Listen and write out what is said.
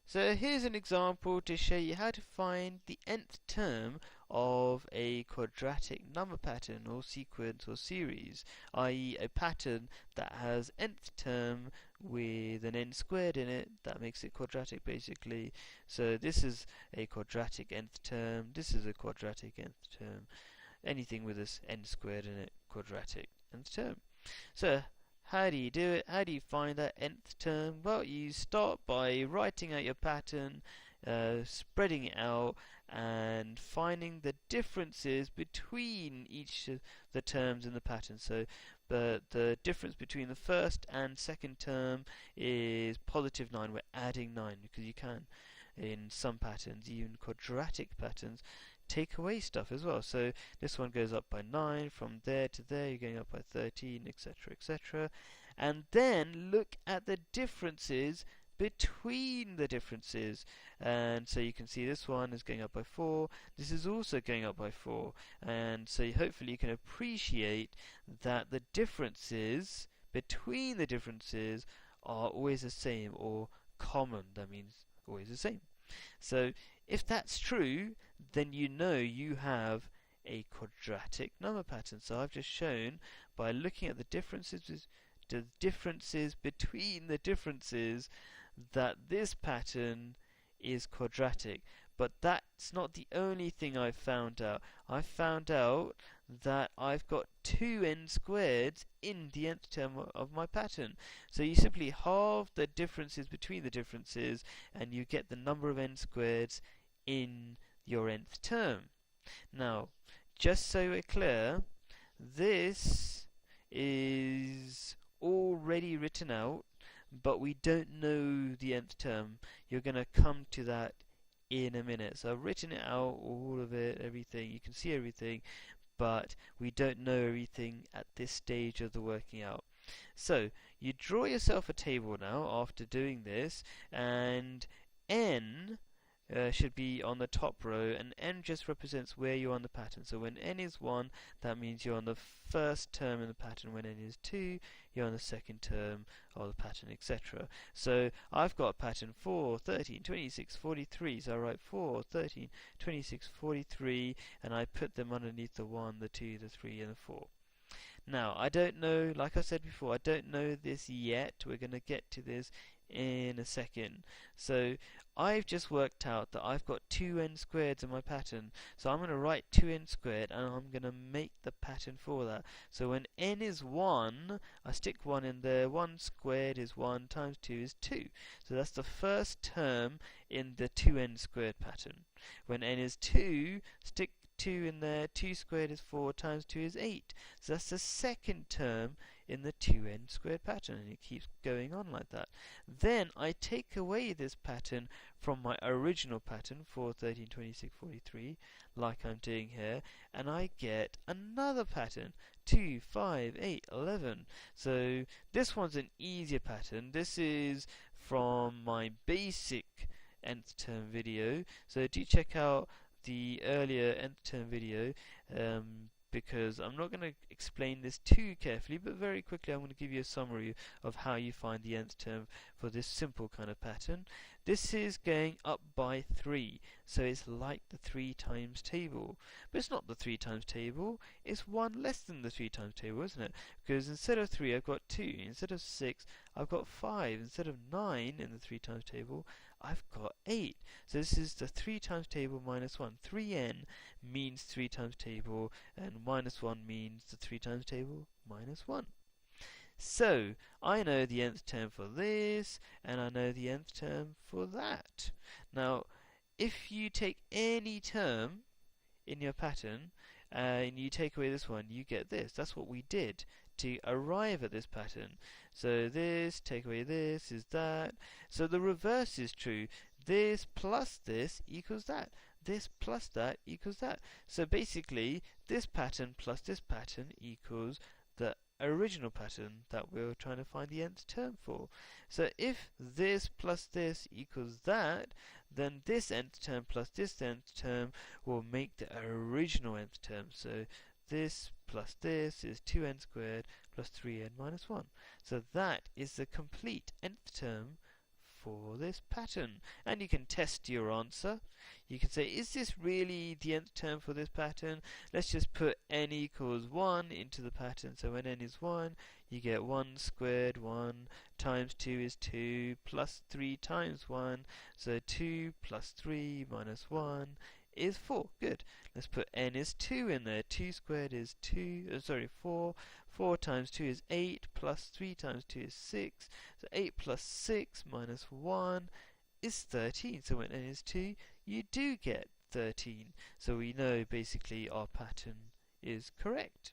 So here's an example to show you how to find the nth term of a quadratic number pattern or sequence or series, i.e. a pattern that has nth term with an n squared in it. That makes it quadratic basically. So this is a quadratic nth term, this is a quadratic nth term, anything with this n squared in it, quadratic nth term. So how do you do it? How do you find that nth term? Well, you start by writing out your pattern, spreading it out, and finding the differences between each of the terms in the pattern. So the difference between the first and second term is positive 9. We're adding 9 because you can, in some patterns, even quadratic patterns, take away stuff as well. So this one goes up by 9, from there to there you're going up by 13, etc, etc. And then look at the differences between the differences, and so you can see this one is going up by 4, this is also going up by 4, and so hopefully you can appreciate that the differences between the differences are always the same, or common. That means always the same. So if that's true, then you know you have a quadratic number pattern. So I've just shown by looking at the differences between the differences that this pattern is quadratic. But that's not the only thing I've found out. I've found out that I've got 2n squareds in the nth term of my pattern. So you simply halve the differences between the differences and you get the number of n squareds in your nth term. Now, just so we're clear, this is already written out, but we don't know the nth term. You're going to come to that in a minute. So I've written it out, all of it, everything. You can see everything, but we don't know everything at this stage of the working out. So you draw yourself a table now after doing this, and n should be on the top row, and n just represents where you're on the pattern. So when n is 1, that means you're on the first term in the pattern. When n is 2, you're on the second term of the pattern, etc. So I've got a pattern 4, 13, 26, 43. So I write 4, 13, 26, 43, and I put them underneath the 1, the 2, the 3, and the 4. Now, I don't know, like I said before, I don't know this yet. We're going to get to this in a second. So I've just worked out that I've got 2n squareds in my pattern. So I'm going to write 2n squared and I'm going to make the pattern for that. So when n is 1, I stick 1 in there. 1 squared is 1 times 2 is 2. So that's the first term in the 2n squared pattern. When n is 2, stick 2 in there. 2 squared is 4 times 2 is 8. So that's the second term in the 2n squared pattern, and it keeps going on like that. Then I take away this pattern from my original pattern, 4, 13, 26, 43, like I'm doing here, and I get another pattern, 2, 5, 8, 11. So this one's an easier pattern. This is from my basic nth term video, so do check out the earlier nth term video, because I'm not going to explain this too carefully, but very quickly I'm going to give you a summary of how you find the nth term for this simple kind of pattern. This is going up by 3, so it's like the 3 times table. But it's not the 3 times table, it's 1 less than the 3 times table, isn't it? Because instead of 3 I've got 2, instead of 6 I've got 5, instead of 9 in the 3 times table I've got 8. So this is the 3 times table minus 1. 3n means 3 times table, and minus 1 means the 3 times table minus 1. So I know the nth term for this, and I know the nth term for that. Now, if you take any term in your pattern and you take away this one, you get this. That's what we did to arrive at this pattern. So this, take away this, is that. So the reverse is true. This plus this equals that. This plus that equals that. So basically, this pattern plus this pattern equals the original pattern that we were trying to find the nth term for. So if this plus this equals that, then this nth term plus this nth term will make the original nth term. So this plus this is 2n squared plus 3n minus 1. So that is the complete nth term for this pattern. And you can test your answer. You can say, is this really the nth term for this pattern? Let's just put n equals 1 into the pattern. So when n is 1, you get 1 squared, 1 times 2 is 2, plus 3 times 1. So 2 plus 3 minus 1 is 4. Good. Let's put n is 2 in there. 2 squared is 4. 4 times 2 is 8, plus 3 times 2 is 6. So 8 plus 6 minus 1 is 13. So when n is 2, you do get 13. So we know basically our pattern is correct.